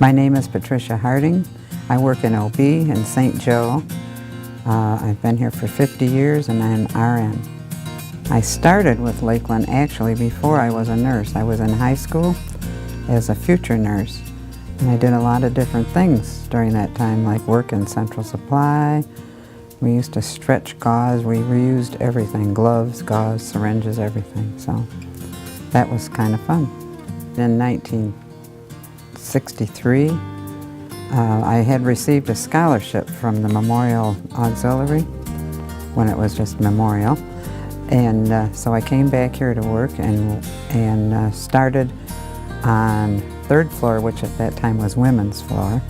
My name is Patricia Harding. I work in OB in St. Joe. I've been here for 50 years and I'm RN. I started with Lakeland actually before I was a nurse. I was in high school as a future nurse. And I did a lot of different things during that time, like work in central supply. We used to stretch gauze. We reused everything, gloves, gauze, syringes, everything. So that was kind of fun. In 1963, I had received a scholarship from the Memorial Auxiliary when it was just Memorial. And so I came back here to work and started on third floor, which at that time was women's floor.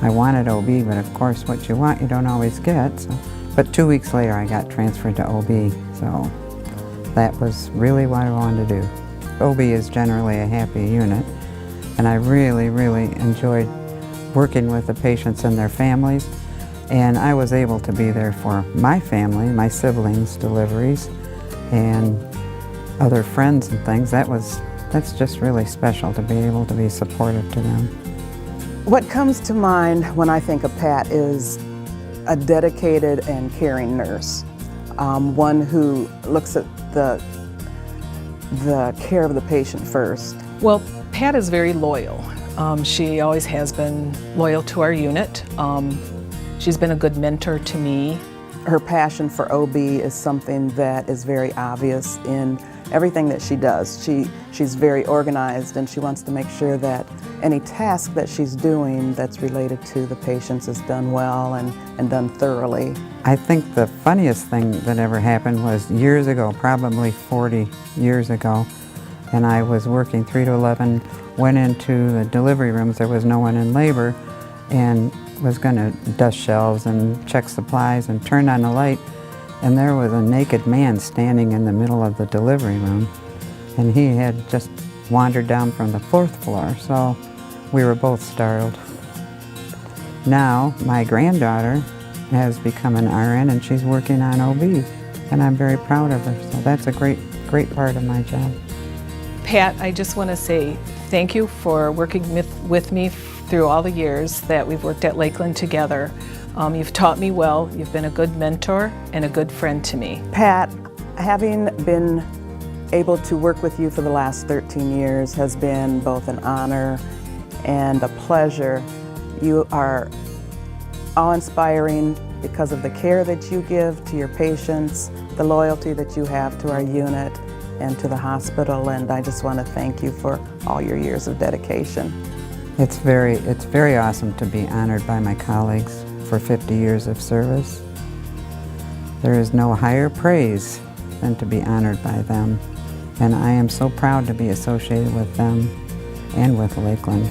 I wanted OB, but of course what you want you don't always get. But 2 weeks later I got transferred to OB, so that was really what I wanted to do. OB is generally a happy unit, and I really enjoyed working with the patients and their families, and I was able to be there for my family, my siblings' deliveries, and other friends and things. That's just really special to be able to be supportive to them. What comes to mind when I think of Pat is a dedicated and caring nurse, one who looks at the care of the patient first. Well, Pat is very loyal. She always has been loyal to our unit. She's been a good mentor to me. Her passion for OB is something that is very obvious in everything that she does. She's very organized, and she wants to make sure that any task that she's doing that's related to the patients is done well and done thoroughly. I think the funniest thing that ever happened was years ago, probably 40 years ago, and I was working 3 to 11, went into the delivery rooms. There was no one in labor, and was going to dust shelves and check supplies and turned on the light, and there was a naked man standing in the middle of the delivery room, and he had just wandered down from the 4th floor, so we were both startled. Now my granddaughter has become an RN and she's working on OB, and I'm very proud of her, so that's a great part of my job. Pat, I just want to say thank you for working with me through all the years that we've worked at Lakeland together. You've taught me well, you've been a good mentor and a good friend to me. Pat, having been able to work with you for the last 13 years has been both an honor and a pleasure. You are awe-inspiring because of the care that you give to your patients, the loyalty that you have to our unit and to the hospital, and I just want to thank you for all your years of dedication. It's very awesome to be honored by my colleagues for 50 years of service. There is no higher praise than to be honored by them, and I am so proud to be associated with them and with Lakeland.